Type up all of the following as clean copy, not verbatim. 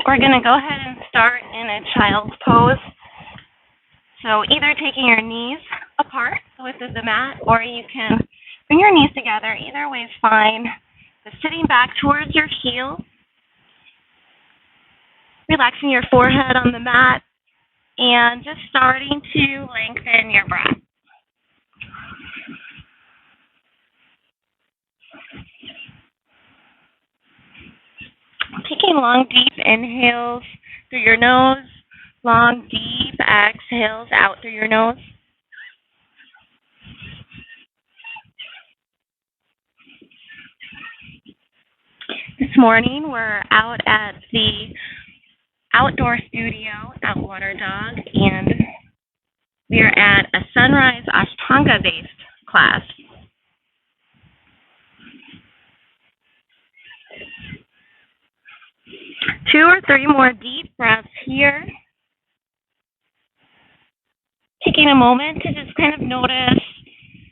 We're going to go ahead and start in a child's pose. So either taking your knees apart with the mat, or you can bring your knees together. Either way is fine. Just sitting back towards your heel, relaxing your forehead on the mat, and just starting to lengthen your breath. Taking long, deep inhales through your nose, long, deep exhales out through your nose. This morning, we're out at the outdoor studio at Water Dog, and we're at a sunrise Ashtanga-based class. Two or three more deep breaths here. Taking a moment to just kind of notice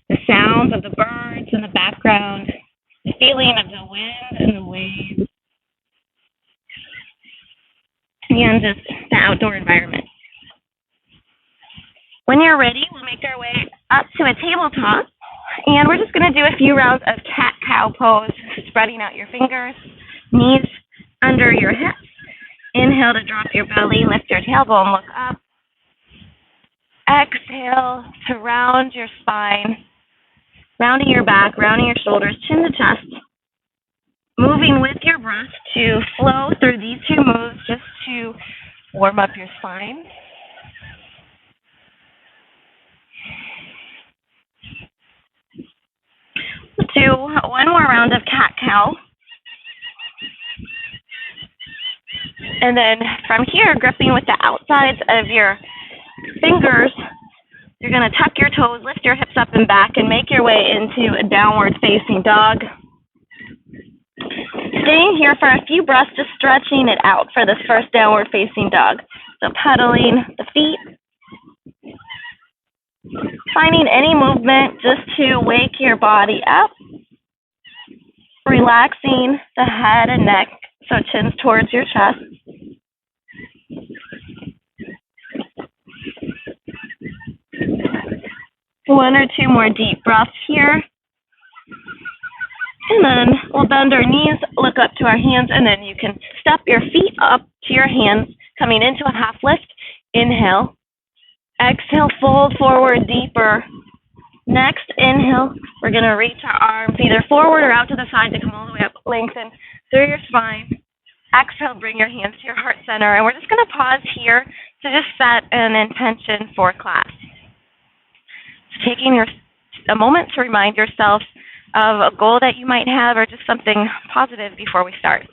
the sounds of the birds in the background, the feeling of the wind and the waves, and just the outdoor environment. When you're ready, we'll make our way up to a tabletop, and we're just going to do a few rounds of cat-cow pose, spreading out your fingers, knees under your hips. Inhale to drop your belly, lift your tailbone, look up. Exhale to round your spine, rounding your back, rounding your shoulders, chin to chest. Moving with your breath to flow through these two moves just to warm up your spine. Let's do one more round of cat-cow. And then from here, gripping with the outsides of your fingers, you're going to tuck your toes, lift your hips up and back, and make your way into a downward facing dog. Staying here for a few breaths, just stretching it out for this first downward facing dog. So pedaling the feet. Finding any movement just to wake your body up. Relaxing the head and neck, so chin's towards your chest. One or two more deep breaths here. And then we'll bend our knees, look up to our hands, and then you can step your feet up to your hands, coming into a half lift. Inhale. Exhale, fold forward deeper. Next, inhale, we're going to reach our arms either forward or out to the side to come all the way up. Lengthen through your spine. Exhale, bring your hands to your heart center. And we're just going to pause here to just set an intention for class. Taking a moment to remind yourself of a goal that you might have or just something positive before we start.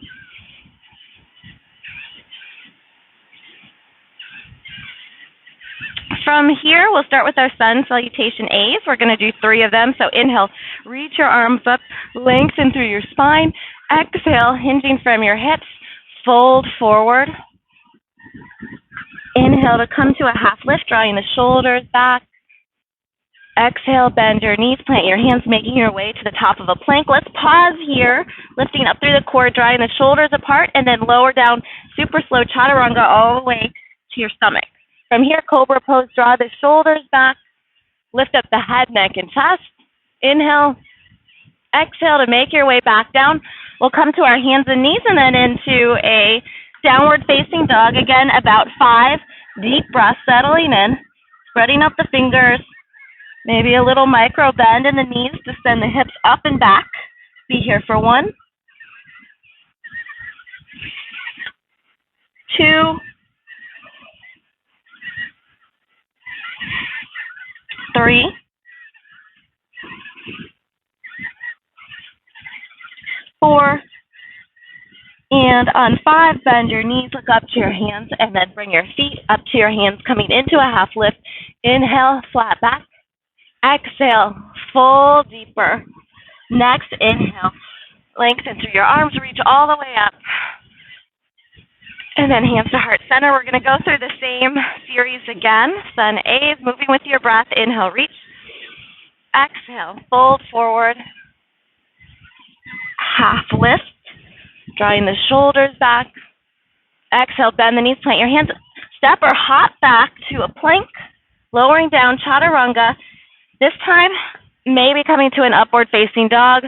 From here, we'll start with our sun salutation A's. We're going to do 3 of them. So inhale, reach your arms up, lengthen through your spine. Exhale, hinging from your hips, fold forward. Inhale to come to a half lift, drawing the shoulders back. Exhale, bend your knees, plant your hands, making your way to the top of a plank. Let's pause here, lifting up through the core, drawing the shoulders apart, and then lower down, super slow chaturanga all the way to your stomach. From here, cobra pose, draw the shoulders back, lift up the head, neck, and chest. Inhale, exhale to make your way back down. We'll come to our hands and knees and then into a downward facing dog. Again, about 5 deep breaths, settling in, spreading up the fingers. Maybe a little micro bend in the knees to send the hips up and back. Be here for 1, 2, 3, 4, and on 5, bend your knees, look up to your hands, and then bring your feet up to your hands, coming into a half lift. Inhale, flat back. Exhale, fold deeper. Next, inhale, lengthen through your arms, reach all the way up. And then hands to heart center. We're going to go through the same series again. Sun A's, moving with your breath. Inhale, reach. Exhale, fold forward. Half lift, drawing the shoulders back. Exhale, bend the knees, plant your hands, step or hop back to a plank, lowering down, chaturanga. This time, maybe coming to an upward facing dog,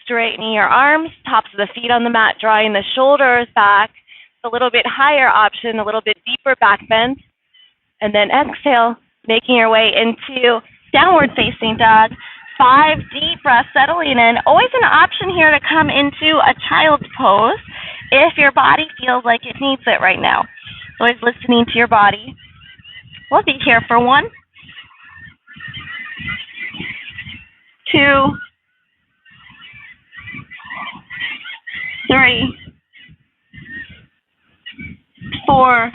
straightening your arms, tops of the feet on the mat, drawing the shoulders back. It's a little bit higher option, a little bit deeper back bend. And then exhale, making your way into downward facing dog. 5 deep breaths, settling in. Always an option here to come into a child's pose if your body feels like it needs it right now. Always listening to your body. We'll be here for 1, 2, 3, 4,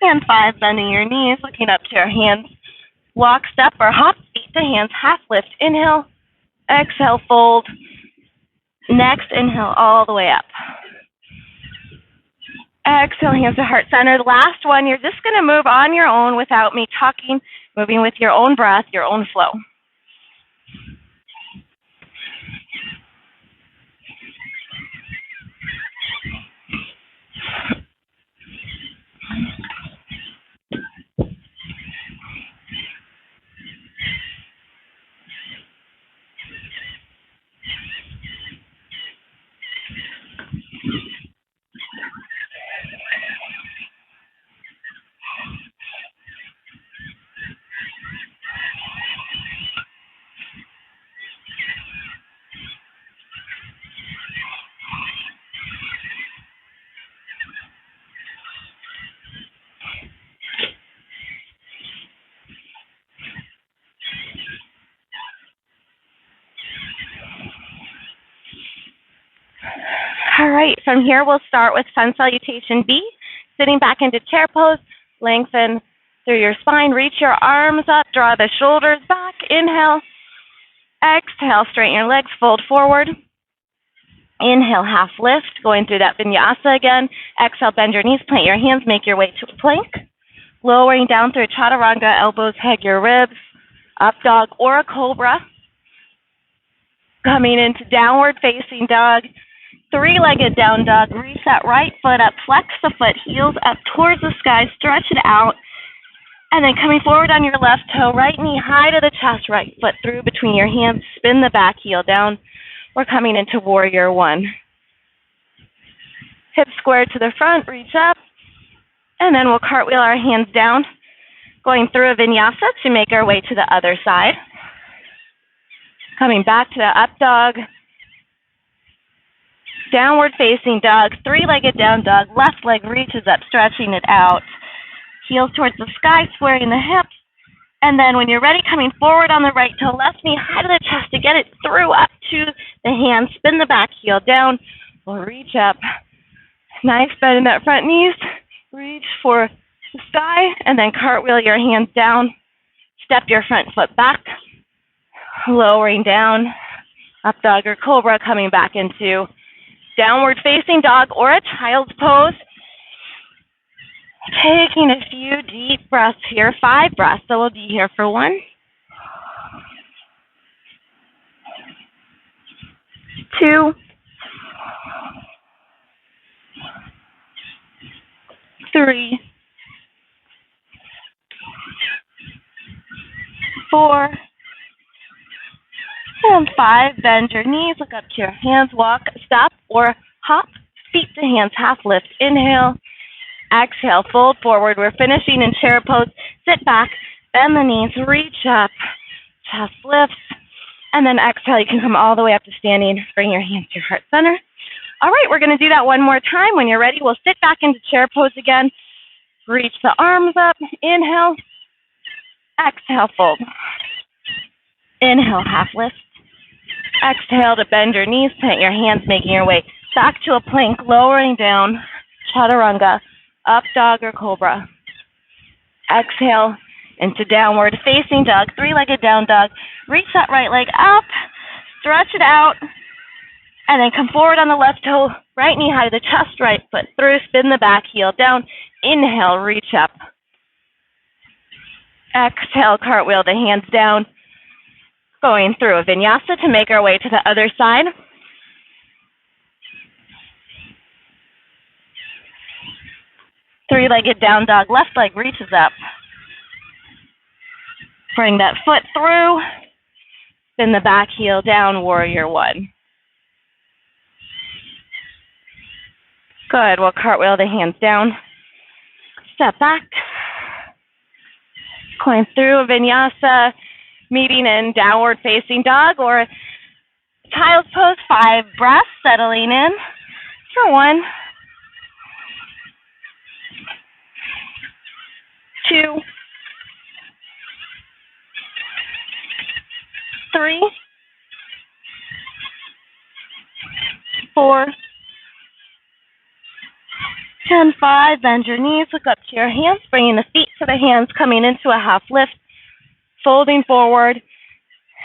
and 5. Bending your knees, looking up to your hands. Walk, step, or hop, feet to hands, half lift. Inhale, exhale, fold. Next, inhale all the way up. Exhale, hands to heart center. Last one, you're just going to move on your own without me talking, moving with your own breath, your own flow. All right, from here we'll start with Sun Salutation B, sitting back into chair pose, lengthen through your spine, reach your arms up, draw the shoulders back, inhale, exhale, straighten your legs, fold forward, inhale, half lift, going through that vinyasa again, exhale, bend your knees, plant your hands, make your way to a plank, lowering down through chaturanga, elbows hug your ribs, up dog or a cobra, coming into downward facing dog, 3-legged down dog. Reach that right foot up, flex the foot, heels up towards the sky, stretch it out, and then coming forward on your left toe, right knee high to the chest, right foot through between your hands, spin the back heel down. We're coming into warrior 1. Hips squared to the front, reach up, and then we'll cartwheel our hands down, going through a vinyasa to make our way to the other side. Coming back to the up dog, downward facing dog, 3-legged down dog, left leg reaches up, stretching it out. Heels towards the sky, squaring the hips. And then when you're ready, coming forward on the right toe, left knee high to the chest to get it through up to the hand. Spin the back heel down. We'll reach up. Nice bend in that front knees. Reach for the sky and then cartwheel your hands down. Step your front foot back. Lowering down. Up dog or cobra, coming back into downward facing dog or a child's pose. Taking a few deep breaths here, 5 breaths, so we'll be here for 1, 2, 3, 4, and 5. Bend your knees, look up to your hands, walk, stop, or hop, feet to hands, half lift. Inhale, exhale, fold forward. We're finishing in chair pose. Sit back, bend the knees, reach up, chest lifts, and then exhale. You can come all the way up to standing. Bring your hands to your heart center. All right, we're going to do that one more time. When you're ready, we'll sit back into chair pose again. Reach the arms up. Inhale, exhale, fold. Inhale, half lift. Exhale to bend your knees, plant your hands, making your way back to a plank, lowering down, chaturanga, up dog or cobra. Exhale into downward facing dog, 3-legged down dog. Reach that right leg up, stretch it out, and then come forward on the left toe, right knee high to the chest, right foot through, spin the back heel down. Inhale, reach up. Exhale, cartwheel the hands down. Going through a vinyasa to make our way to the other side. Three-legged down dog. Left leg reaches up. Bring that foot through. Then the back heel down, warrior one. Good. We'll cartwheel the hands down. Step back. Climb through a vinyasa, meeting in downward facing dog or child's pose. 5 breaths, settling in for 1, 2, 3, 4, and 5. Bend your knees, look up to your hands, bringing the feet to the hands, coming into a half lift, folding forward,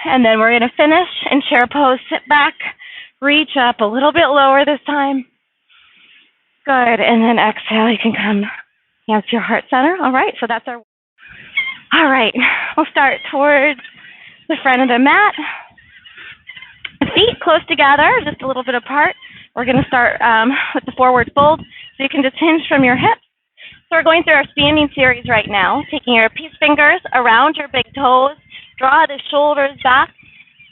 and then we're going to finish in chair pose. Sit back, reach up a little bit lower this time. Good, and then exhale. You can come hands to your heart center. All right, so that's our. All right, we'll start towards the front of the mat. Feet close together, just a little bit apart. We're going to start with the forward fold, so you can just hinge from your hips. So we're going through our standing series right now, taking your peace fingers around your big toes, draw the shoulders back,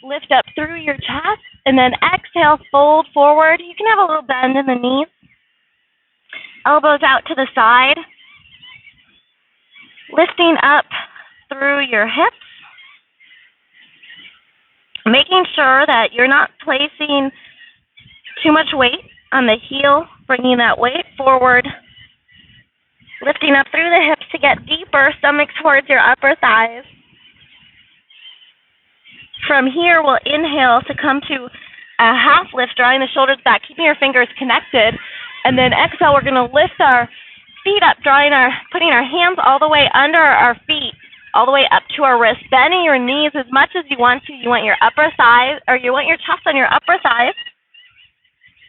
lift up through your chest, and then exhale, fold forward. You can have a little bend in the knees. Elbows out to the side, lifting up through your hips, making sure that you're not placing too much weight on the heel, bringing that weight forward, lifting up through the hips to get deeper, stomach towards your upper thighs. From here, we'll inhale to come to a half lift, drawing the shoulders back, keeping your fingers connected. And then exhale, we're going to lift our feet up, putting our hands all the way under our feet, all the way up to our wrists, bending your knees as much as you want to. You want your upper thighs, or you want your chest on your upper thighs.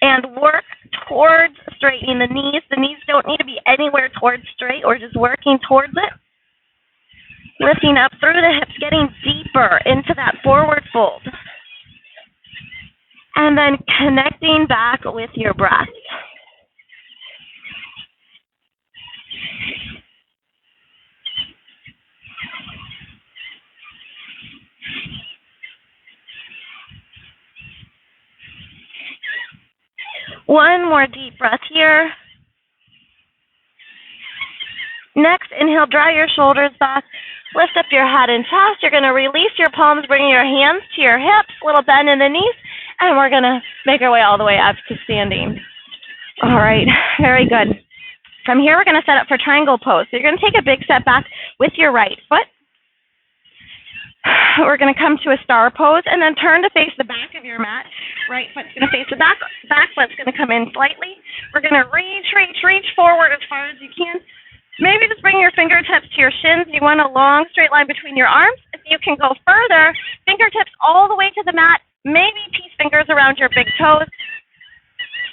And work towards straightening the knees. The knees don't need to be anywhere towards straight. We're just working towards it. Lifting up through the hips, getting deeper into that forward fold. And then connecting back with your breath. One more deep breath here. Next, inhale, draw your shoulders back. Lift up your head and chest. You're going to release your palms, bringing your hands to your hips, little bend in the knees, and we're going to make our way all the way up to standing. All right, very good. From here, we're going to set up for triangle pose. So you're going to take a big step back with your right foot. We're going to come to a star pose and then turn to face the back of your mat. Right foot's going to face the back. Back foot's going to come in slightly. We're going to reach forward as far as you can. Maybe just bring your fingertips to your shins. You want a long straight line between your arms. If you can go further, fingertips all the way to the mat. Maybe peace fingers around your big toes.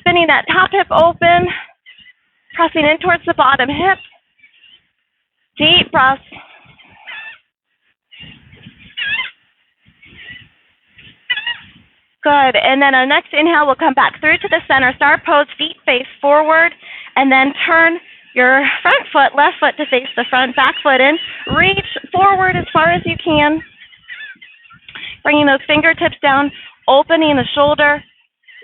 Spinning that top hip open. Pressing in towards the bottom hip. Deep breaths. Good. And then our next inhale, we'll come back through to the center. Star pose, feet face forward, and then turn your front foot, left foot to face the front, back foot in. Reach forward as far as you can. Bringing those fingertips down, opening the shoulder,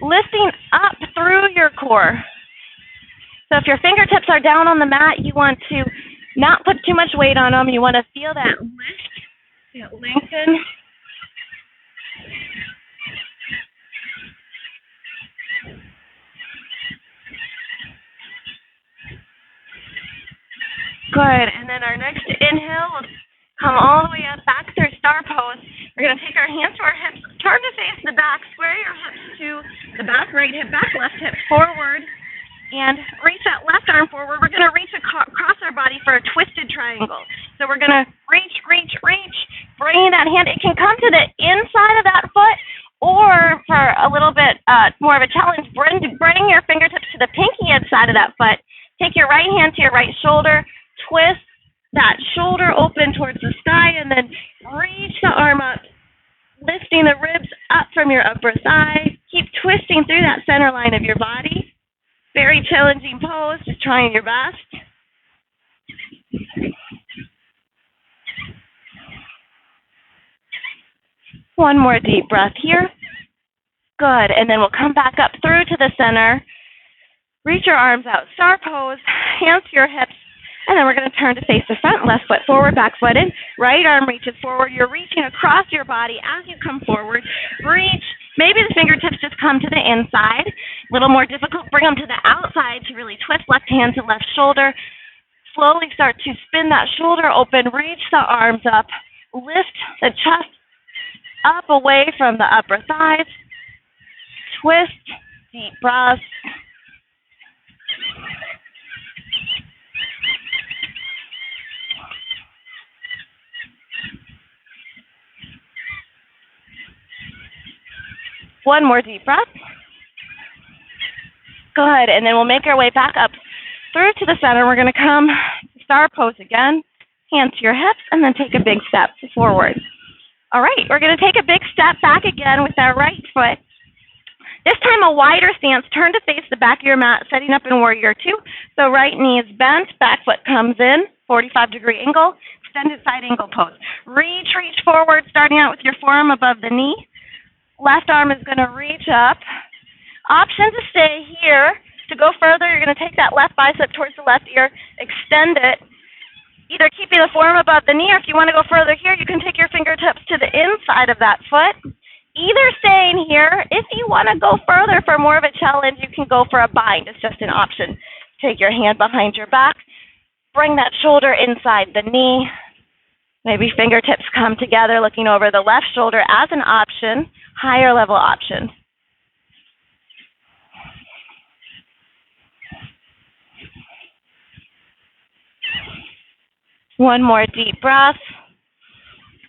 lifting up through your core. So if your fingertips are down on the mat, you want to not put too much weight on them. You want to feel that lift, that lengthen. Good. And then our next inhale will come all the way up, back through star pose. We're going to take our hands to our hips, turn to face the back, square your hips to the back, right hip back, left hip forward, and reach that left arm forward. We're going to reach across our body for a twisted triangle. So we're going to reach, bringing that hand. It can come to the inside of that foot, or for a little bit more of a challenge, bring your fingertips to the pinky end side of that foot. Take your right hand to your right shoulder, twist that shoulder open towards the sky, and then reach the arm up, lifting the ribs up from your upper thigh. Keep twisting through that center line of your body. Very challenging pose, just trying your best. One more deep breath here. Good. And then we'll come back up through to the center. Reach your arms out. Star pose. Hands to your hips. And then we're going to turn to face the front. Left foot forward, back foot in. Right arm reaches forward. You're reaching across your body as you come forward. Reach. Maybe the fingertips just come to the inside. A little more difficult. Bring them to the outside to really twist left hand to left shoulder. Slowly start to spin that shoulder open. Reach the arms up. Lift the chest up away from the upper thighs. Twist, deep breaths. One more deep breath. Good, and then we'll make our way back up through to the center. We're going to come star pose again. Hands to your hips, and then take a big step forward. All right, we're going to take a big step back again with our right foot. This time a wider stance. Turn to face the back of your mat, setting up in warrior two. So right knee is bent, back foot comes in, 45-degree angle, extended side angle pose. Reach forward, starting out with your forearm above the knee. Left arm is going to reach up. Option to stay here. To go further, you're going to take that left bicep towards the left ear, extend it. Either keeping the forearm above the knee, or if you want to go further here, you can take your fingertips to the inside of that foot. Either staying here. If you want to go further for more of a challenge, you can go for a bind. It's just an option. Take your hand behind your back. Bring that shoulder inside the knee. Maybe fingertips come together, looking over the left shoulder as an option, higher level option. One more deep breath.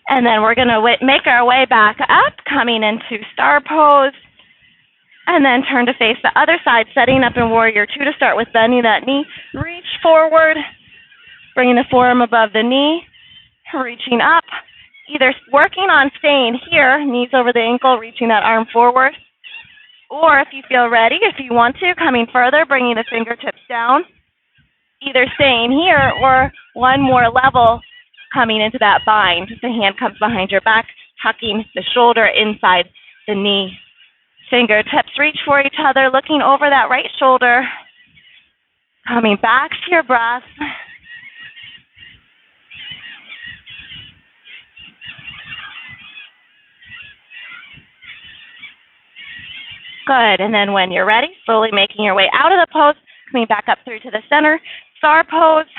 And then we're going to make our way back up, coming into star pose. And then turn to face the other side, setting up in warrior two to start with bending that knee. Reach forward, bringing the forearm above the knee, reaching up. Either working on staying here, knees over the ankle, reaching that arm forward. Or if you feel ready, if you want to, coming further, bringing the fingertips down. Either staying here or one more level coming into that bind. The hand comes behind your back, tucking the shoulder inside the knee. Fingertips reach for each other, looking over that right shoulder. Coming back to your breath. Good, and then when you're ready, slowly making your way out of the pose, coming back up through to the center. Star pose,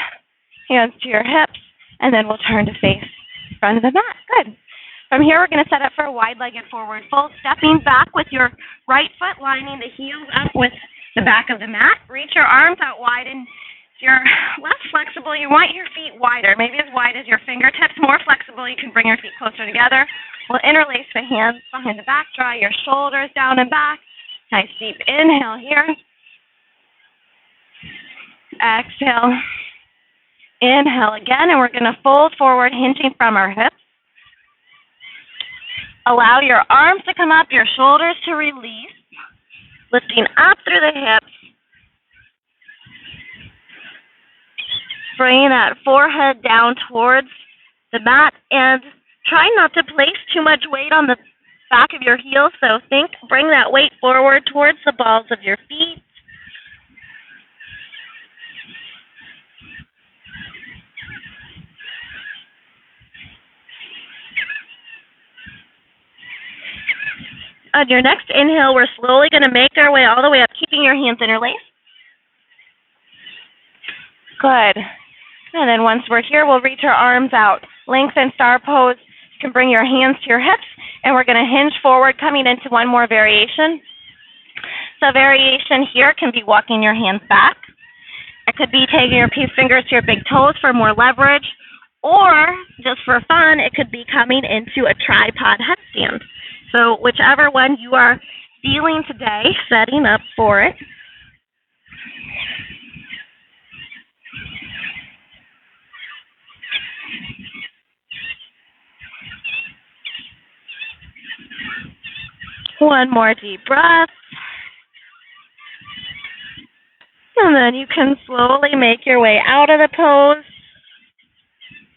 hands to your hips, and then we'll turn to face front of the mat. Good. From here, we're going to set up for a wide-legged forward fold, stepping back with your right foot, lining the heels up with the back of the mat. Reach your arms out wide, and if you're less flexible, you want your feet wider, maybe as wide as your fingertips. More flexible, you can bring your feet closer together. We'll interlace the hands behind the back, draw your shoulders down and back. Nice deep inhale here. Exhale. Inhale again, and we're going to fold forward, hinging from our hips. Allow your arms to come up, your shoulders to release, lifting up through the hips. Bringing that forehead down towards the mat, and try not to place too much weight on the back of your heels. So bring that weight forward towards the balls of your feet. On your next inhale, we're slowly going to make our way all the way up, keeping your hands interlaced. Good. And then once we're here, we'll reach our arms out. Lengthen star pose. You can bring your hands to your hips, and we're going to hinge forward, coming into one more variation. So variation here can be walking your hands back. It could be taking your fingers to your big toes for more leverage, or just for fun, it could be coming into a tripod headstand. So whichever one you are feeling today, setting up for it. One more deep breath. And then you can slowly make your way out of the pose.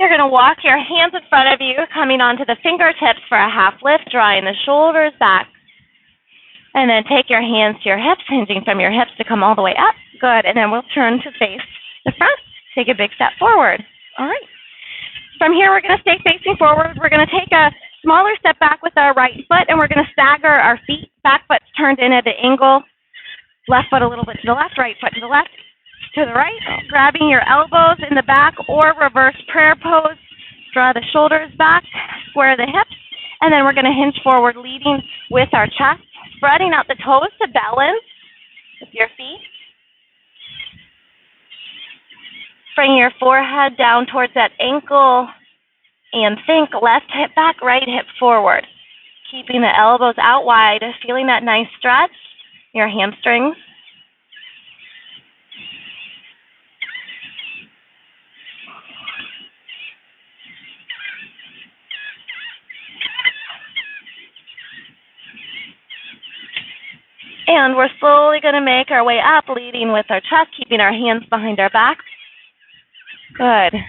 You're going to walk your hands in front of you, coming onto the fingertips for a half lift, drawing the shoulders back. And then take your hands to your hips, hinging from your hips to come all the way up. Good. And then we'll turn to face the front. Take a big step forward. All right. From here, we're going to stay facing forward. We're going to take a smaller step back with our right foot, and we're going to stagger our feet. Back foot's turned in at an angle. Left foot a little bit to the left, right foot to the left, to the right. Grabbing your elbows in the back or reverse prayer pose. Draw the shoulders back, square the hips, and then we're going to hinge forward, leading with our chest. Spreading out the toes to balance with your feet. Bring your forehead down towards that ankle and think left hip back, right hip forward. Keeping the elbows out wide, feeling that nice stretch, your hamstrings. And we're slowly going to make our way up, leading with our chest, keeping our hands behind our back. Good.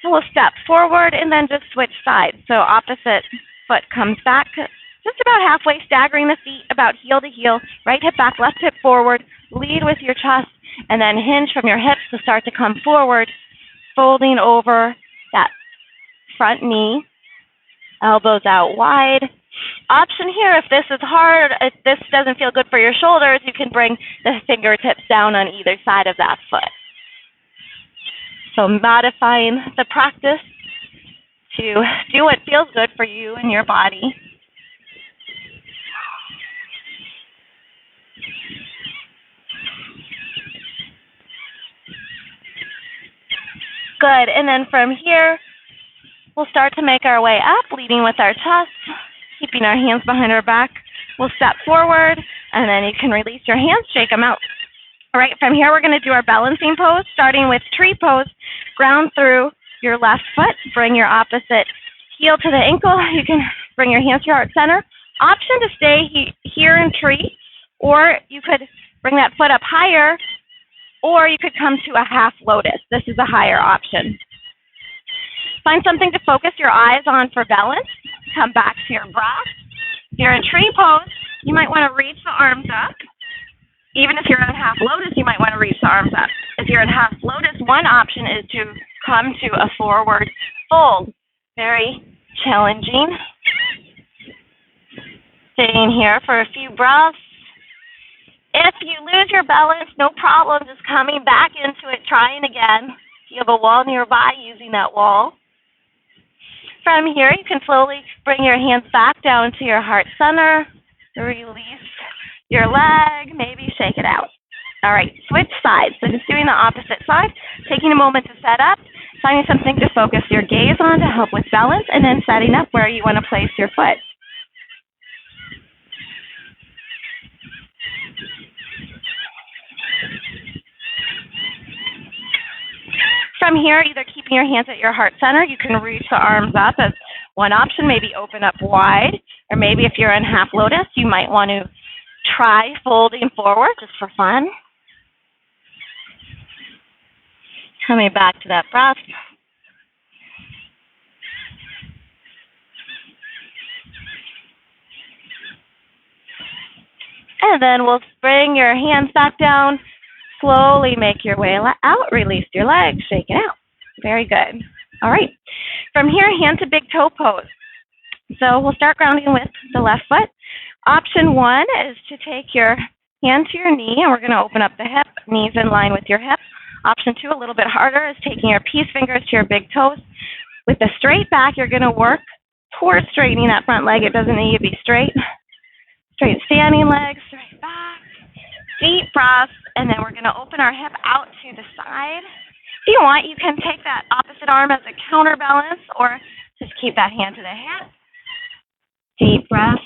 So we'll step forward and then just switch sides. So opposite foot comes back, just about halfway, staggering the feet about heel to heel. Right hip back, left hip forward. Lead with your chest, and then hinge from your hips to start to come forward, folding over that front knee, elbows out wide. Option here, if this is hard, if this doesn't feel good for your shoulders, you can bring the fingertips down on either side of that foot. So modifying the practice to do what feels good for you and your body. Good, and then from here, we'll start to make our way up, leading with our chest. Keeping our hands behind our back, we'll step forward, and then you can release your hands, shake them out. All right, from here, we're going to do our balancing pose, starting with tree pose. Ground through your left foot. Bring your opposite heel to the ankle. You can bring your hands to your heart center. Option to stay here in tree, or you could bring that foot up higher, or you could come to a half lotus. This is a higher option. Find something to focus your eyes on for balance. Come back to your breath. If you're in tree pose, you might want to reach the arms up. Even if you're in half lotus, you might want to reach the arms up. If you're in half lotus, one option is to come to a forward fold. Very challenging. Sitting here for a few breaths. If you lose your balance, no problem. Just coming back into it, trying again. If you have a wall nearby, using that wall. From here, you can slowly bring your hands back down to your heart center. Release your leg, maybe shake it out. All right, switch sides. So just doing the opposite side, taking a moment to set up, finding something to focus your gaze on to help with balance, and then setting up where you want to place your foot. From here, either keeping your hands at your heart center, you can reach the arms up as one option, maybe open up wide, or maybe if you're in half lotus, you might want to try folding forward just for fun. Coming back to that breath. And then we'll bring your hands back down. Slowly make your way out. Release your legs. Shake it out. Very good. All right. From here, hand to big toe pose. So we'll start grounding with the left foot. Option one is to take your hand to your knee, and we're going to open up the hip, knees in line with your hip. Option two, a little bit harder, is taking your peace fingers to your big toes. With the straight back, you're going to work towards straightening that front leg. It doesn't need to be straight. Straight standing legs, straight back. Deep breath, and then we're going to open our hip out to the side. If you want, you can take that opposite arm as a counterbalance, or just keep that hand to the hip. Deep breath.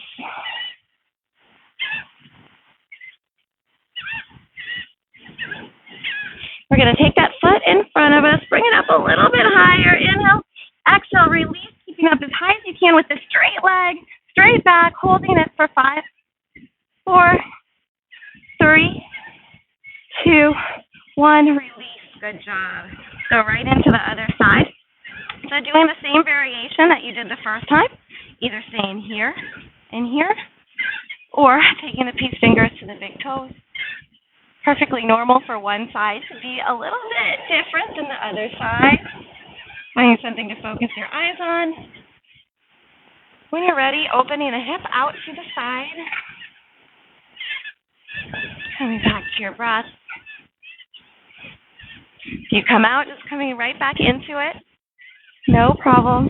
We're going to take that foot in front of us, bring it up a little bit higher. Inhale, exhale, release, keeping up as high as you can with the straight leg, straight back, holding it for 5, 4, 3, 2, 1, release. Good job. Go right into the other side. So doing the same variation that you did the first time, either staying here and here, or taking the peace fingers to the big toes. Perfectly normal for one side to be a little bit different than the other side. Finding something to focus your eyes on. When you're ready, opening the hip out to the side. Coming back to your breath. If you come out, just coming right back into it. No problem.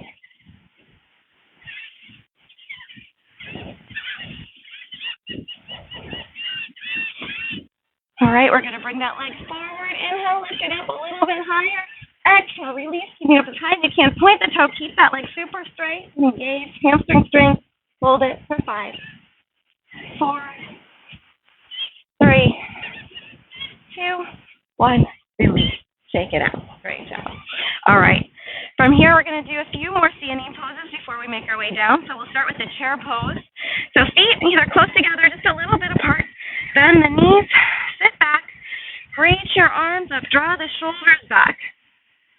All right, we're going to bring that leg forward. Inhale, lift it up a little bit higher. Exhale, release. Keeping up as high as you can. Point the toe. Keep that leg super straight. Engage. Hamstring strength. Hold it for 5, 4, 3, 2, 1. Release. Shake it out. Great job. All right. From here, we're going to do a few more standing poses before we make our way down. So we'll start with the chair pose. So feet either close together, just a little bit apart. Bend the knees. Sit back. Reach your arms up. Draw the shoulders back.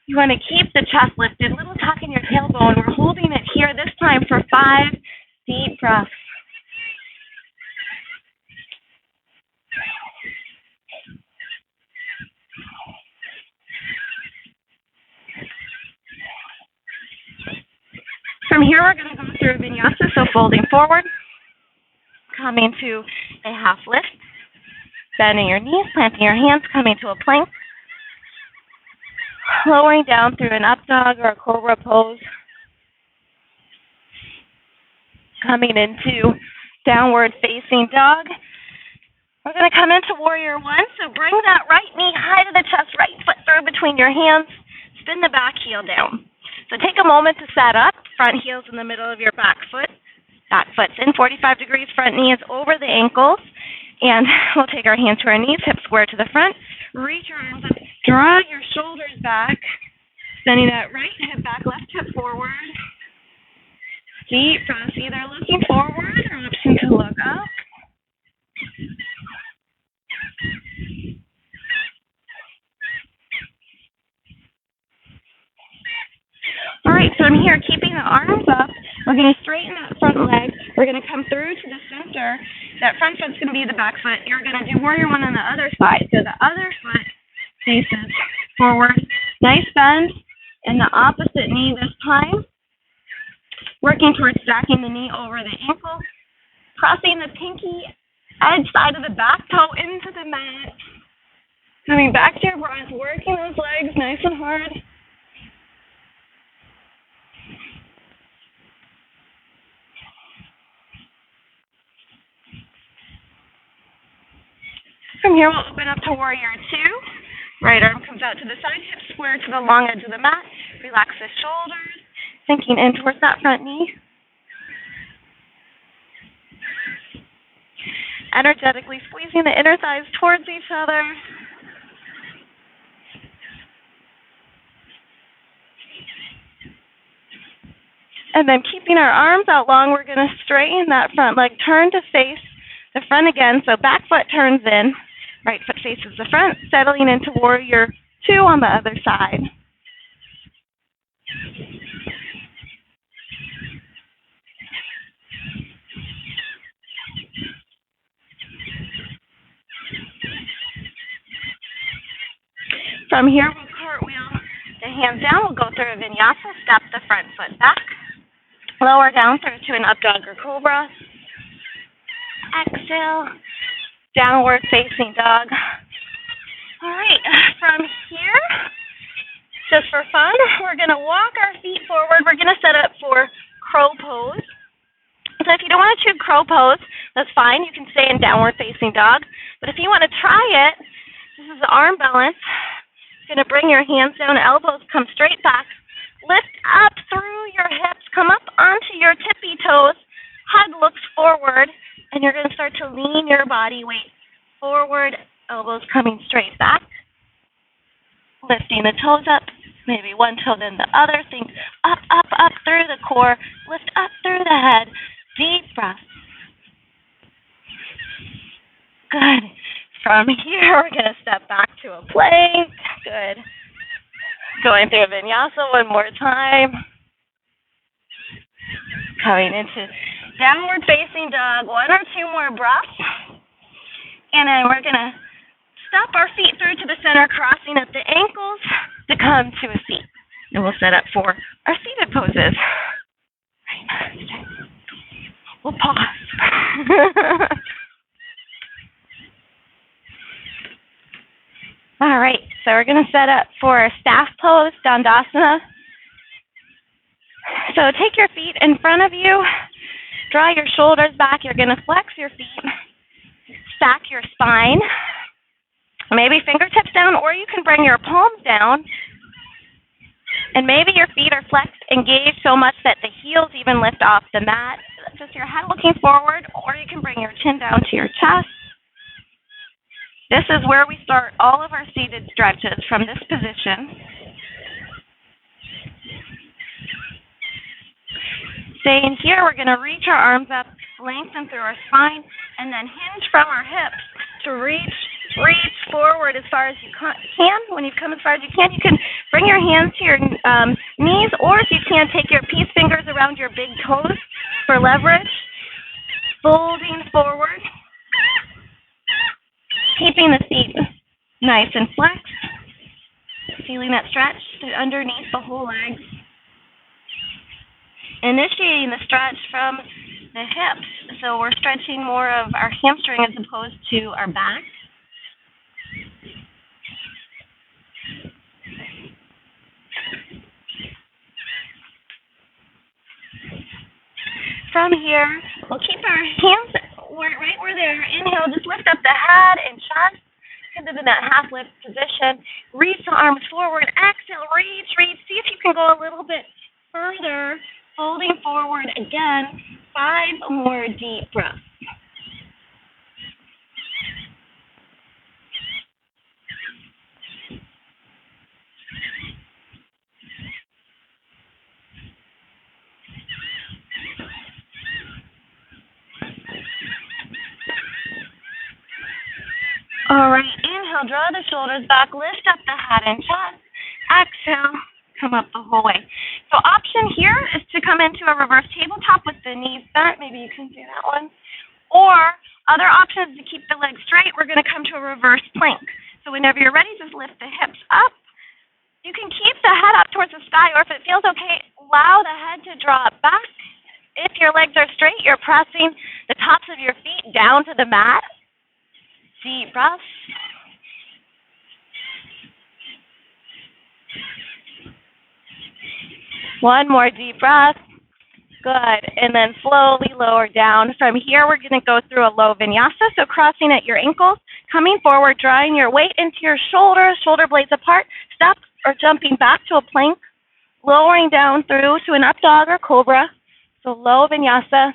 You want to keep the chest lifted. Little tuck in your tailbone. We're holding it here this time for 5 deep breaths. From here, we're going to go through vinyasa, so folding forward, coming to a half lift, bending your knees, planting your hands, coming to a plank, lowering down through an up dog or a cobra pose, coming into downward facing dog. We're going to come into warrior 1, so bring that right knee high to the chest, right foot through between your hands, spin the back heel down. So take a moment to set up, front heel's in the middle of your back foot. Back foot's in 45 degrees, front knee is over the ankles. And we'll take our hands to our knees, hips square to the front. Reach your arms up, draw your shoulders back. Sending that right hip back, left hip forward. Deep breath, either looking forward or option to look up. All right, so I'm here keeping the arms up. We're going to straighten that front leg. We're going to come through to the center. That front foot's going to be the back foot. You're going to do warrior 1 on the other side. So the other foot faces forward. Nice bend in the opposite knee this time. Working towards stacking the knee over the ankle. Pressing the pinky edge side of the back toe into the mat. Coming back to your breath, working those legs nice and hard. From here, we'll open up to warrior 2. Right arm comes out to the side, hips square to the long edge of the mat. Relax the shoulders, sinking in towards that front knee. Energetically squeezing the inner thighs towards each other. And then keeping our arms out long, we're going to straighten that front leg, turn to face the front again. So back foot turns in, right foot faces the front, settling into warrior 2 on the other side. From here, we'll cartwheel the hands down. We'll go through a vinyasa, step the front foot back. Lower down through to an up dog or cobra. Exhale, downward facing dog. All right, from here, just for fun, we're going to walk our feet forward. We're going to set up for crow pose. So if you don't want to choose crow pose, that's fine. You can stay in downward facing dog. But if you want to try it, this is the arm balance. You're going to bring your hands down, elbows come straight back. Lift up through your hips, come up onto your tippy toes. Head looks forward, and you're going to start to lean your body weight forward, elbows coming straight back. Lifting the toes up, maybe one toe then the other. Think up, up, up through the core. Lift up through the head. Deep breath. Good. From here, we're going to step back to a plank. Good. Going through vinyasa one more time. Coming into downward facing dog. One or two more breaths. And then we're going to step our feet through to the center, crossing up the ankles to come to a seat. And we'll set up for our seated poses. We'll pause. All right, so we're going to set up for a staff pose, Dandasana. So take your feet in front of you, draw your shoulders back. You're going to flex your feet, stack your spine, maybe fingertips down, or you can bring your palms down. And maybe your feet are flexed, engaged so much that the heels even lift off the mat. Just your head looking forward, or you can bring your chin down to your chest. This is where we start all of our seated stretches, from this position. Staying here, we're going to reach our arms up, lengthen through our spine, and then hinge from our hips to reach forward as far as you can. When you come as far as you can bring your hands to your knees, or if you can, take your peace fingers around your big toes for leverage. Folding forward. Keeping the feet nice and flexed. Feeling that stretch underneath the whole leg. Initiating the stretch from the hips. So we're stretching more of our hamstring as opposed to our back. From here, we'll keep our hands right where they're. Inhale, just lift up the head and chest into that half lift position. Reach the arms forward. Exhale, reach. See if you can go a little bit further. Folding forward again. 5 more deep breaths. All right, inhale, draw the shoulders back, lift up the head and chest. Exhale, come up the whole way. So option here is to come into a reverse tabletop with the knees bent. Maybe you can do that one. Or other option is to keep the legs straight. We're going to come to a reverse plank. So whenever you're ready, just lift the hips up. You can keep the head up towards the sky, or if it feels okay, allow the head to drop back. If your legs are straight, you're pressing the tops of your feet down to the mat. Deep breath. One more deep breath. Good. And then slowly lower down. From here, we're going to go through a low vinyasa. So crossing at your ankles, coming forward, drawing your weight into your shoulders, shoulder blades apart, step or jumping back to a plank, lowering down through to an up dog or cobra. So low vinyasa.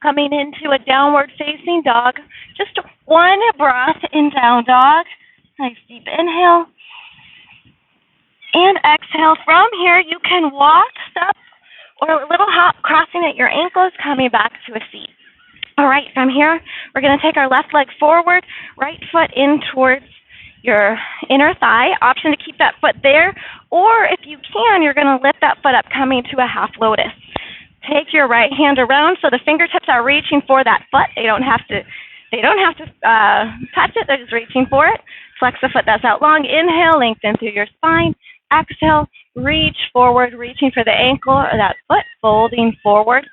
Coming into a downward facing dog. Just one breath in down dog. Nice deep inhale. And exhale. From here, you can walk, step, or a little hop, crossing at your ankles, coming back to a seat. All right, from here, we're going to take our left leg forward, right foot in towards your inner thigh. Option to keep that foot there, or if you can, you're going to lift that foot up, coming to a half lotus. Take your right hand around so the fingertips are reaching for that foot. They don't have to touch it. They're just reaching for it. Flex the foot that's out long. Inhale, lengthen through your spine. Exhale, reach forward, reaching for the ankle or that foot, folding forward.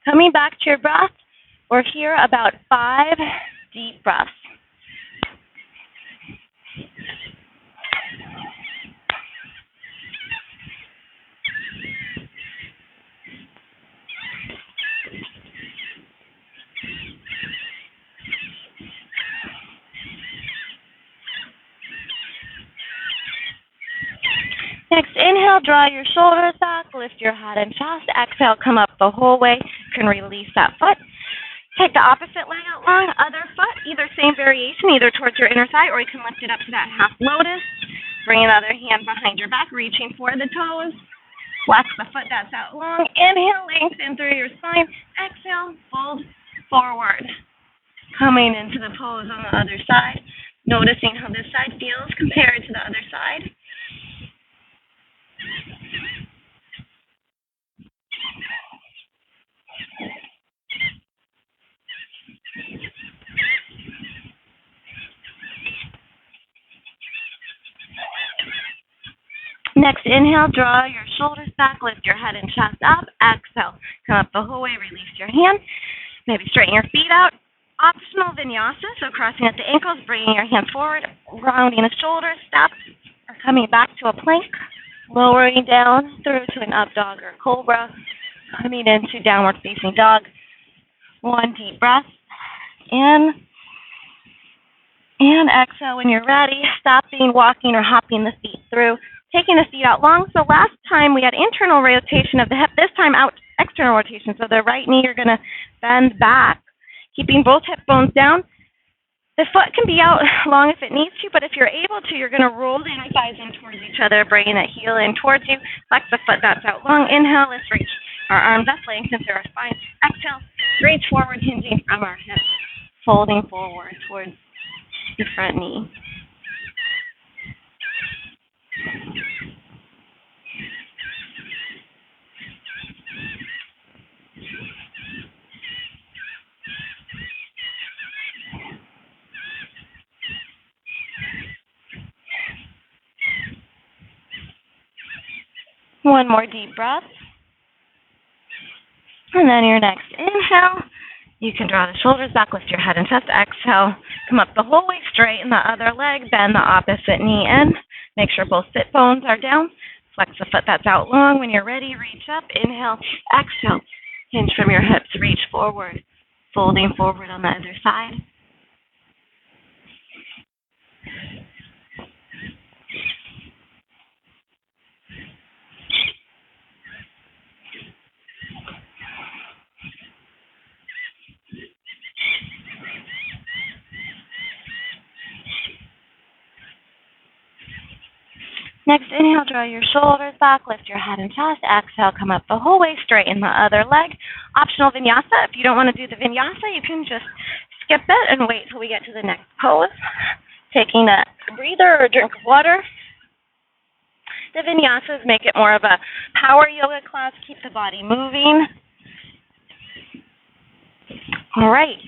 Coming back to your breath. We're here about 5 deep breaths. Next, inhale, draw your shoulders back, lift your head and chest. Exhale, come up the whole way. You can release that foot. Take the opposite leg out long, other foot, either same variation, either towards your inner thigh, or you can lift it up to that half lotus. Bring another hand behind your back, reaching for the toes. Flex the foot that's out long. Inhale, lengthen through your spine. Exhale, fold forward. Coming into the pose on the other side. Noticing how this side feels compared to the other side. Next, inhale, draw your shoulders back, lift your head and chest up. Exhale, come up the whole way, release your hands. Maybe straighten your feet out. Optional vinyasa, so crossing at the ankles, bringing your hands forward, rounding the shoulders, step, or coming back to a plank, lowering down through to an up dog or cobra, coming into downward facing dog. One deep breath in, and exhale when you're ready, stopping, walking, or hopping the feet through, taking the feet out long. So last time we had internal rotation of the hip, this time out external rotation. So the right knee, you're going to bend back, keeping both hip bones down. The foot can be out long if it needs to, but if you're able to, you're going to roll the inner thighs in towards each other, bringing that heel in towards you. Flex the foot that's out long. Inhale, let's reach our arms up, lengthen through our spine. Exhale, reach forward, hinging from our hips, folding forward towards the front knee. One more deep breath. And then your next inhale, you can draw the shoulders back, lift your head and chest. Exhale, come up the whole way, straighten the other leg, bend the opposite knee in. Make sure both sit bones are down. Flex the foot that's out long. When you're ready, reach up. Inhale, exhale. Hinge from your hips, reach forward. Folding forward on the other side. Next, inhale, draw your shoulders back, lift your head and chest. Exhale, come up the whole way, straighten the other leg. Optional vinyasa. If you don't want to do the vinyasa, you can just skip it and wait till we get to the next pose. Taking a breather or a drink of water. The vinyasas make it more of a power yoga class, keep the body moving. All right,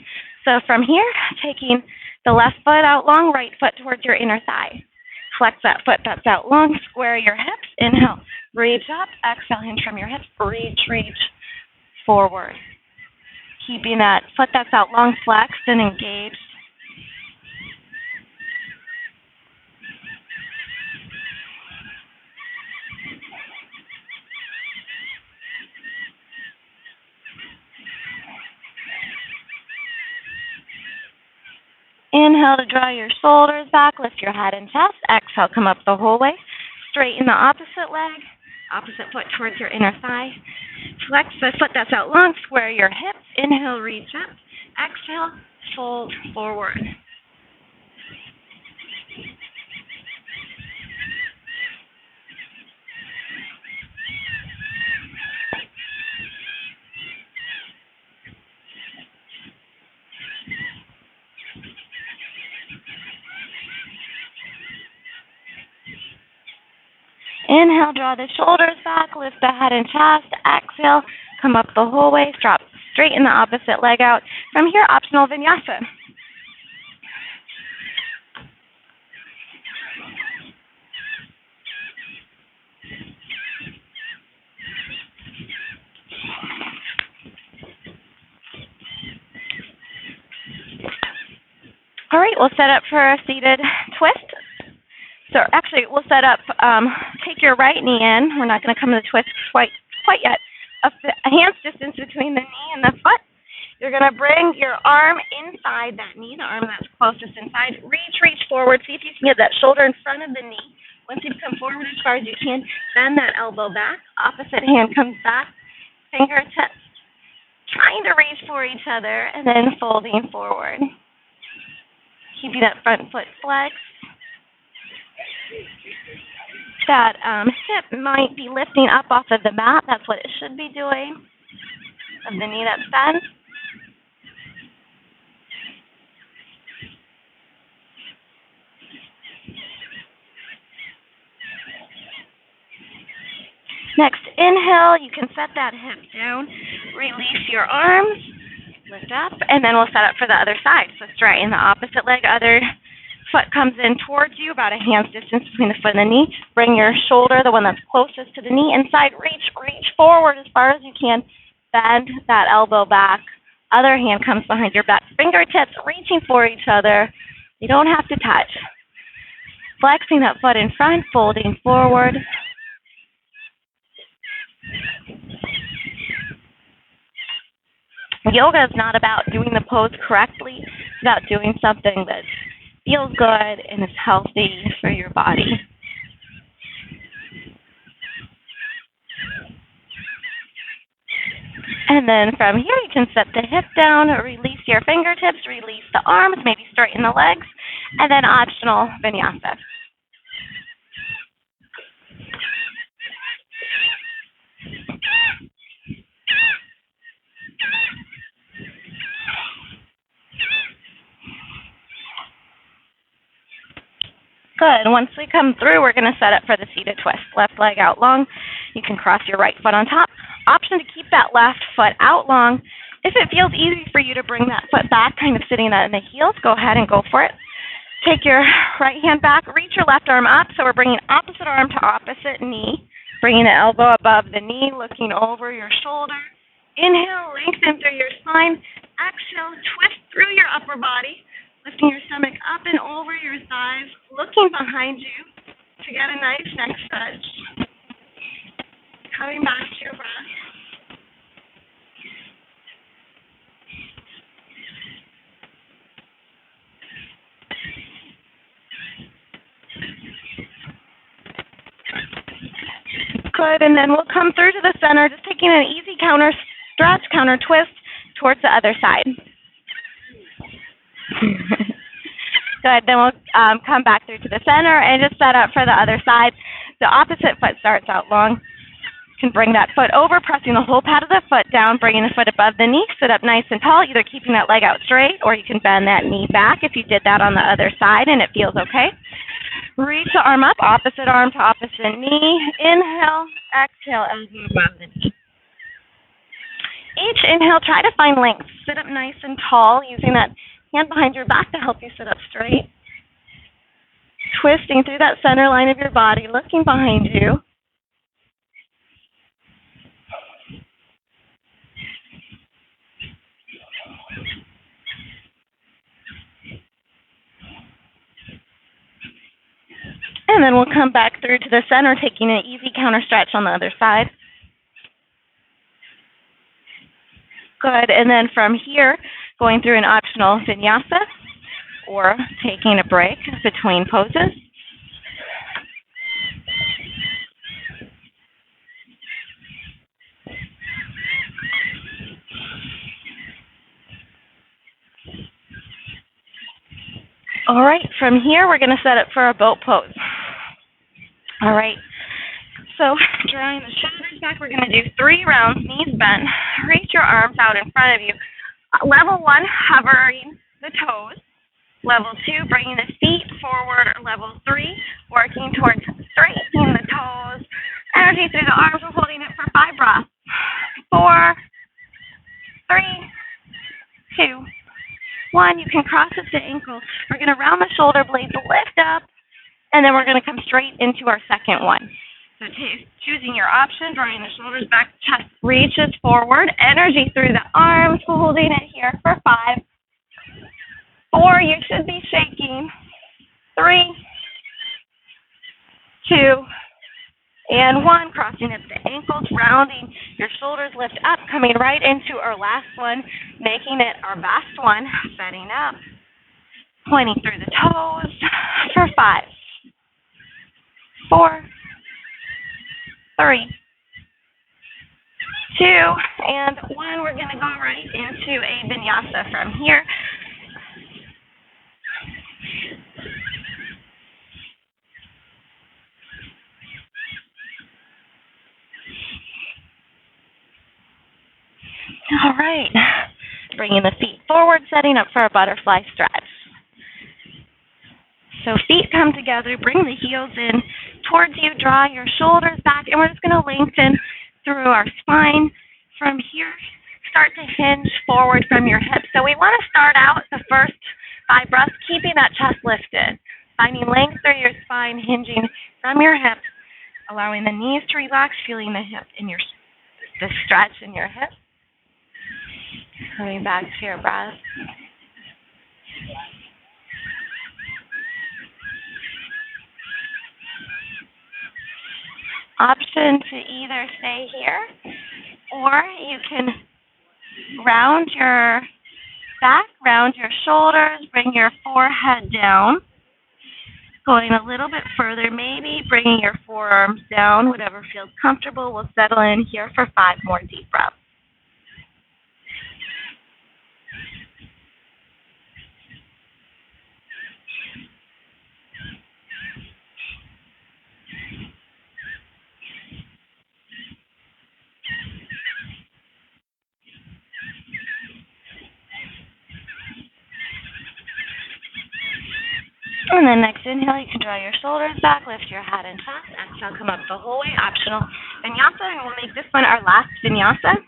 so from here, taking the left foot out long, right foot towards your inner thigh. Flex that foot that's out long, square your hips, inhale, reach up, exhale, hinge from your hips, reach forward. Keeping that foot that's out long, flexed and engaged. Inhale to draw your shoulders back, lift your head and chest. Exhale, come up the whole way. Straighten the opposite leg, opposite foot towards your inner thigh. Flex the foot that's out long, square your hips. Inhale, reach up. Exhale, fold forward. Inhale, draw the shoulders back, lift the head and chest. Exhale, come up the whole way, drop, straighten the opposite leg out. From here, optional vinyasa. All right, we'll set up for a seated twist. So actually, we'll set up, take your right knee in. We're not going to come to the twist quite yet. A hand's distance between the knee and the foot. You're going to bring your arm inside that knee, the arm that's closest inside. Reach forward. See if you can get that shoulder in front of the knee. Once you've come forward as far as you can, bend that elbow back. Opposite hand comes back. Fingertips trying to reach for each other, and then folding forward. Keeping that front foot flexed. That hip might be lifting up off of the mat. That's what it should be doing. Of the knee that's bent. Next, inhale. You can set that hip down. Release your arms. Lift up. And then we'll set up for the other side. So straighten the opposite leg. Other foot comes in towards you, about a hand's distance between the foot and the knee. Bring your shoulder, the one that's closest to the knee, inside. Reach forward as far as you can. Bend that elbow back. Other hand comes behind your back. Fingertips reaching for each other. You don't have to touch. Flexing that foot in front, folding forward. Yoga is not about doing the pose correctly. It's about doing something that feels good and is healthy for your body. And then from here, you can set the hip down, release your fingertips, release the arms, maybe straighten the legs, and then optional vinyasa. Good. Once we come through, we're going to set up for the seated twist. Left leg out long. You can cross your right foot on top. Option to keep that left foot out long. If it feels easy for you to bring that foot back, kind of sitting in the heels, go ahead and go for it. Take your right hand back. Reach your left arm up. So we're bringing opposite arm to opposite knee. Bringing the elbow above the knee, looking over your shoulder. Inhale, lengthen through your spine. Exhale, twist through your upper body. Lifting your stomach up and over your thighs, looking behind you to get a nice neck stretch. Coming back to your breath. Good, and then we'll come through to the center, just taking an easy counter stretch, counter twist towards the other side. Good. Then we'll come back through to the center and just set up for the other side. The opposite foot starts out long. You can bring that foot over, pressing the whole pad of the foot down, bringing the foot above the knee. Sit up nice and tall, either keeping that leg out straight or you can bend that knee back if you did that on the other side and it feels okay. Reach the arm up, opposite arm to opposite knee. Inhale, exhale, elbow above the knee. Each inhale, try to find length. Sit up nice and tall, using that hand behind your back to help you sit up straight. Twisting through that center line of your body, looking behind you. And then we'll come back through to the center, taking an easy counter stretch on the other side. Good, and then from here, going through an optional vinyasa or taking a break between poses. All right, from here, we're going to set up for a boat pose. All right, so drawing the shoulders back, we're going to do 3 rounds, knees bent. Reach your arms out in front of you. Level 1, hovering the toes. Level 2, bringing the feet forward. Or level 3, working towards straightening the toes. Energy through the arms. We're holding it for 5 breaths. 4, 3, 2, 1. You can cross at the ankle. We're going to round the shoulder blades, lift up, and then we're going to come straight into our second one. So choosing your option, drawing the shoulders back, chest reaches forward, energy through the arms, holding it here for 5. 4, you should be shaking. 3, 2, and 1, crossing at the ankles, rounding your shoulders, lift up, coming right into our last one, making it our best one, setting up, pointing through the toes for 5, 4, 3, 2, and 1. We're going to go right into a vinyasa from here. All right. Bringing the feet forward, setting up for a butterfly stretch. So feet come together, bring the heels in towards you, draw your shoulders back, and we're just going to lengthen through our spine. From here, start to hinge forward from your hips. So we want to start out the first 5 breaths, keeping that chest lifted. Finding length through your spine, hinging from your hips, allowing the knees to relax, feeling the hip in the stretch in your hips. Coming back to your breath. Option to either stay here, or you can round your back, round your shoulders, bring your forehead down. Going a little bit further, maybe bringing your forearms down, whatever feels comfortable. We'll settle in here for 5 more deep breaths. And then next inhale, you can draw your shoulders back, lift your head and chest. Exhale, come up the whole way, optional vinyasa, and we'll make this one our last vinyasa.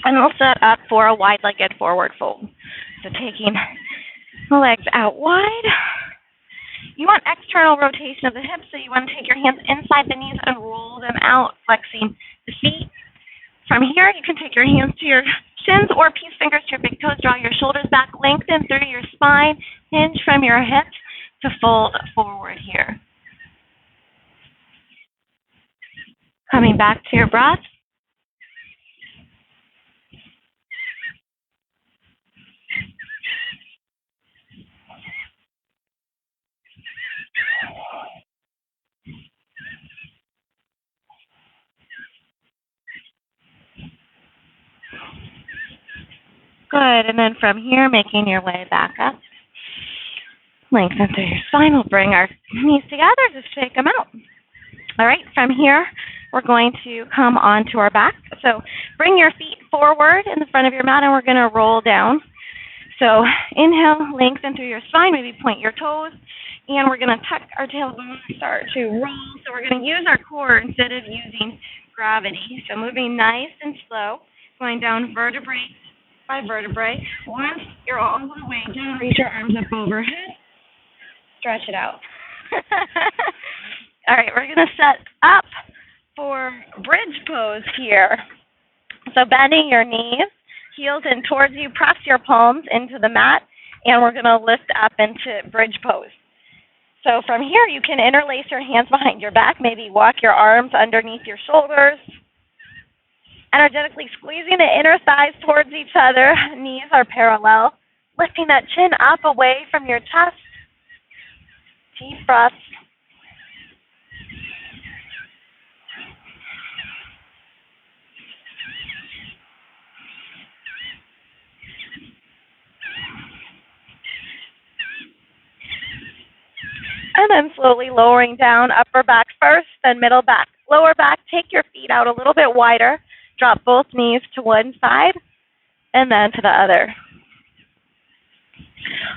And we'll set up for a wide-legged forward fold. So taking the legs out wide. You want external rotation of the hips, so you want to take your hands inside the knees and roll them out, flexing the feet. From here, you can take your hands to your shins or peace fingers to your big toes. Draw your shoulders back, lengthen through your spine, hinge from your hips to fold forward here. Coming back to your breath. Good, and then from here, making your way back up. Lengthen through your spine. We'll bring our knees together, just shake them out. All right, from here, we're going to come onto our back. So bring your feet forward in the front of your mat, and we're going to roll down. So inhale, lengthen through your spine, maybe point your toes, and we're going to tuck our tailbone, start to roll. So we're going to use our core instead of using gravity. So moving nice and slow, going down vertebrae by vertebrae. Once you're all the way down, reach your arms up overhead. Stretch it out. All right, we're going to set up for bridge pose here. So bending your knees, heels in towards you, press your palms into the mat, and we're going to lift up into bridge pose. So from here, you can interlace your hands behind your back, maybe walk your arms underneath your shoulders, energetically squeezing the inner thighs towards each other. Knees are parallel. Lifting that chin up away from your chest. Deep breaths. And then slowly lowering down, upper back first, then middle back. Lower back, take your feet out a little bit wider. Drop both knees to one side and then to the other.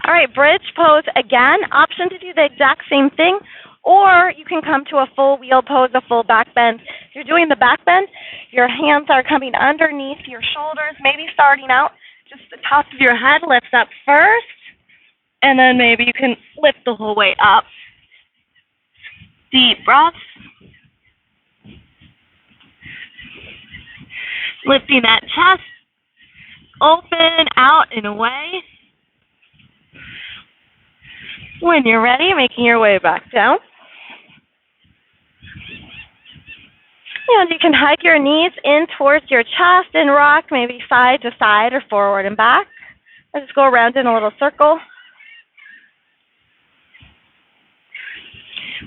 All right, bridge pose again. Option to do the exact same thing, or you can come to a full wheel pose, a full back bend. If you're doing the back bend, your hands are coming underneath your shoulders, maybe starting out just the top of your head lifts up first, and then maybe you can lift the whole way up. Deep breaths. Lifting that chest, open, out, and away. When you're ready, making your way back down. And you can hug your knees in towards your chest and rock, maybe side to side or forward and back. Let's just go around in a little circle.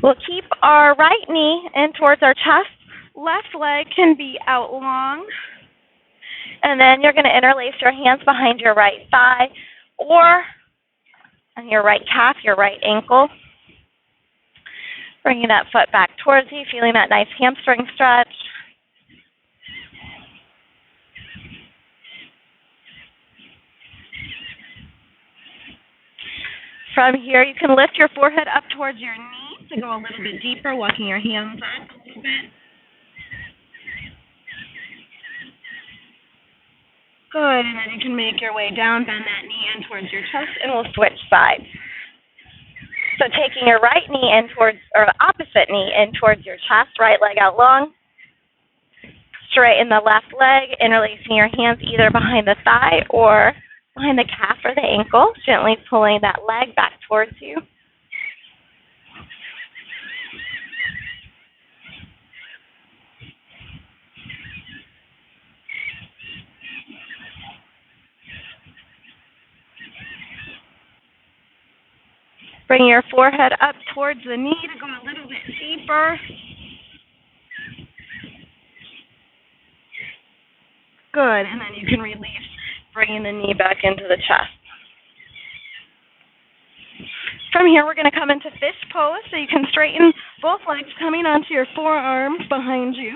We'll keep our right knee in towards our chest. Left leg can be out long. And then you're going to interlace your hands behind your right thigh or on your right calf, your right ankle. Bringing that foot back towards you, feeling that nice hamstring stretch. From here, you can lift your forehead up towards your knees to go a little bit deeper, walking your hands up a little bit. Good, and then you can make your way down, bend that knee in towards your chest, and we'll switch sides. So taking your right knee in towards, or the opposite knee in towards your chest, right leg out long. Straighten the left leg, interlacing your hands either behind the thigh or behind the calf or the ankle, gently pulling that leg back towards you. Bring your forehead up towards the knee to go a little bit deeper. Good, and then you can release, bringing the knee back into the chest. From here, we're going to come into fish pose, so you can straighten both legs coming onto your forearms behind you.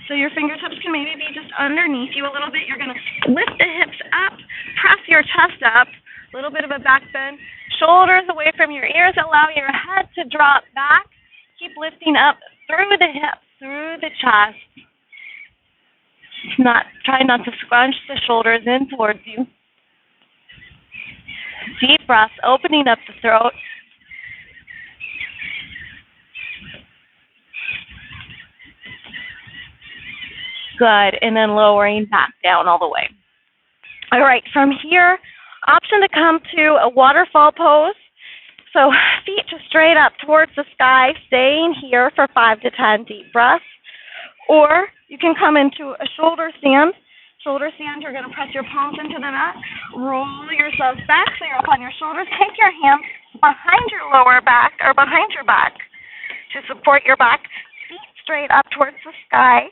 So your fingertips can maybe be just underneath you a little bit. You're going to lift the hips up, press your chest up, a little bit of a back bend. Shoulders away from your ears, allow your head to drop back. Keep lifting up through the hips, through the chest. Try not to scrunch the shoulders in towards you. Deep breaths, opening up the throat. Good, and then lowering back down all the way. All right, from here, option to come to a waterfall pose. So feet just straight up towards the sky, staying here for 5 to 10 deep breaths. Or you can come into a shoulder stand. Shoulder stand, you're going to press your palms into the mat, roll yourself back so you're up on your shoulders. Take your hands behind your lower back or behind your back to support your back. Feet straight up towards the sky.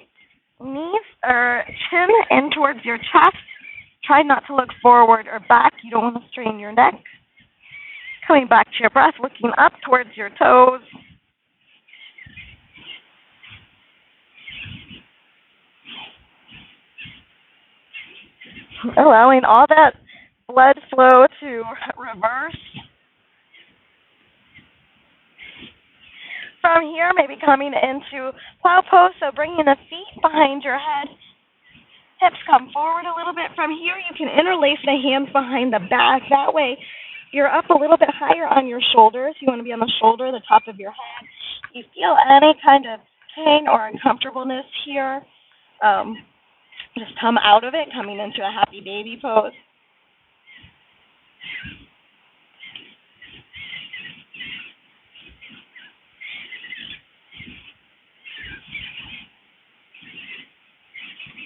Knees or chin in towards your chest. Try not to look forward or back. You don't want to strain your neck. Coming back to your breath, looking up towards your toes. Allowing all that blood flow to reverse. From here, maybe coming into plow pose, so bringing the feet behind your head. Hips come forward a little bit. From here, you can interlace the hands behind the back. That way, you're up a little bit higher on your shoulders. You want to be on the shoulder, the top of your head. If you feel any kind of pain or uncomfortableness here, just come out of it, coming into a happy baby pose.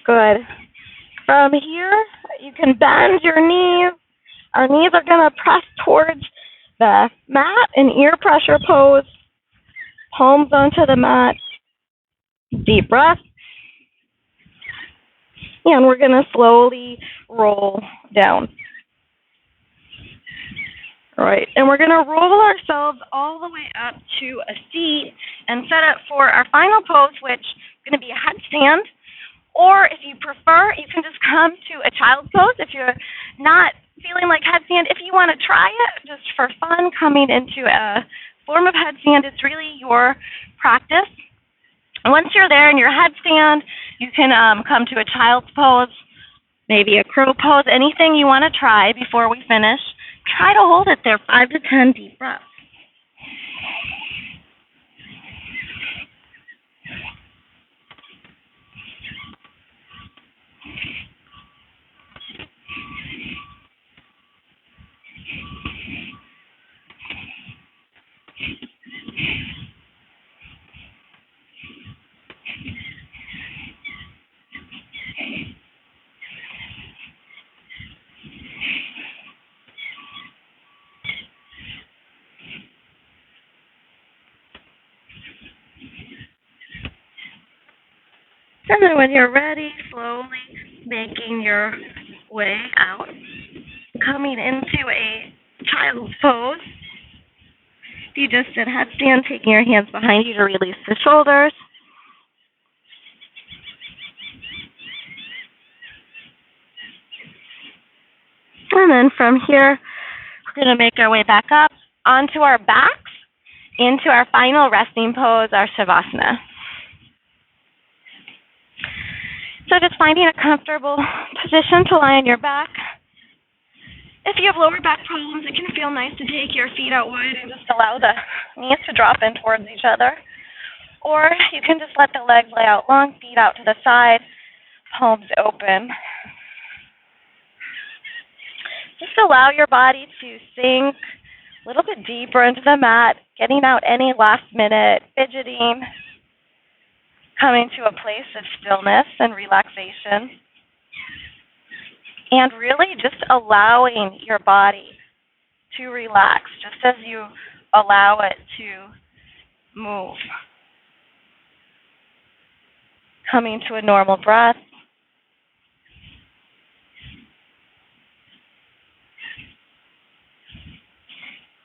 Good. From here, you can bend your knees. Our knees are going to press towards the mat, an ear pressure pose. Palms onto the mat. Deep breath. And we're going to slowly roll down. All right, and we're going to roll ourselves all the way up to a seat and set up for our final pose, which is going to be a headstand. Or if you prefer, you can just come to a child's pose. If you're not feeling like headstand, if you want to try it just for fun, coming into a form of headstand, it's really your practice. Once you're there in your headstand, you can come to a child's pose, maybe a crow pose, anything you want to try before we finish. Try to hold it there, 5 to 10 deep breaths. And then when you're ready, slowly making your way out, coming into a child's pose. You just did headstand, taking your hands behind you to release the shoulders. And then from here, We're going to make our way back up onto our backs into our final resting pose, our Shavasana. So just finding a comfortable position to lie on your back. If you have lower back problems, it can feel nice to take your feet out wide and just allow the knees to drop in towards each other. Or you can just let the legs lay out long, feet out to the side, palms open. Just allow your body to sink a little bit deeper into the mat, getting out any last minute fidgeting, coming to a place of stillness and relaxation. And really just allowing your body to relax, just as you allow it to move. Coming to a normal breath.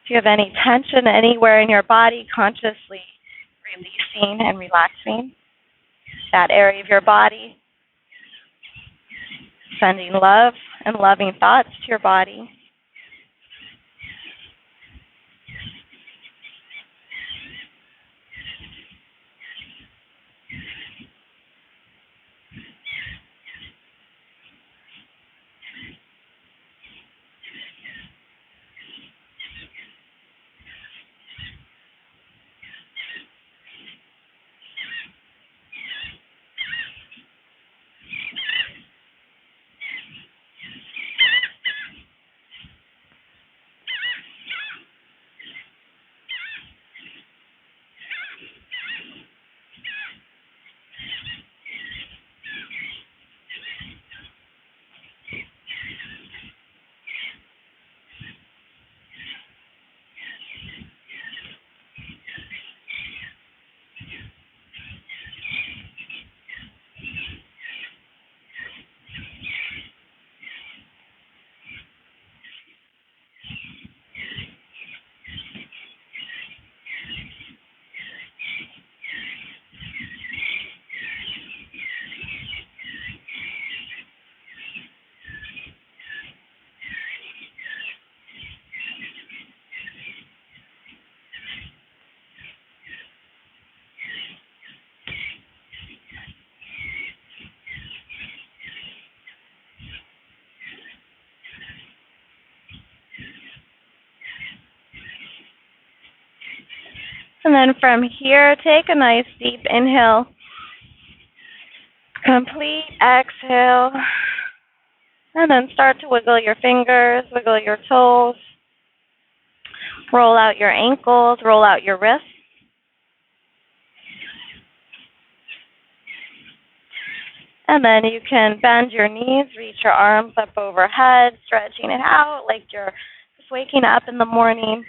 If you have any tension anywhere in your body, consciously releasing and relaxing that area of your body. Sending love and loving thoughts to your body. And then from here, take a nice deep inhale. Complete exhale. And then start to wiggle your fingers, wiggle your toes. Roll out your ankles, roll out your wrists. And then you can bend your knees, reach your arms up overhead, stretching it out like you're just waking up in the morning.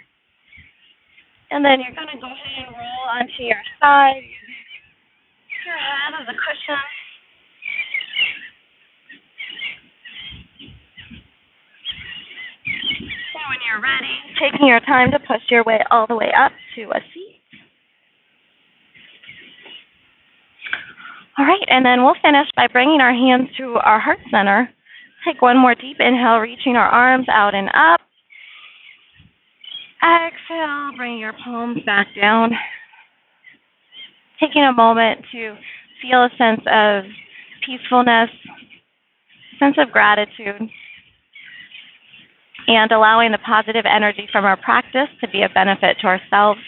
And then you're going to go ahead and roll onto your side. Use your head as a cushion. And when you're ready, taking your time to push your way all the way up to a seat. All right, and then we'll finish by bringing our hands to our heart center. Take one more deep inhale, reaching our arms out and up. Exhale, bring your palms back down. Taking a moment to feel a sense of peacefulness, sense of gratitude, and allowing the positive energy from our practice to be a benefit to ourselves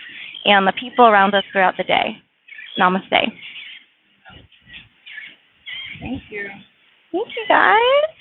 and the people around us throughout the day. Namaste. Thank you. Thank you, guys.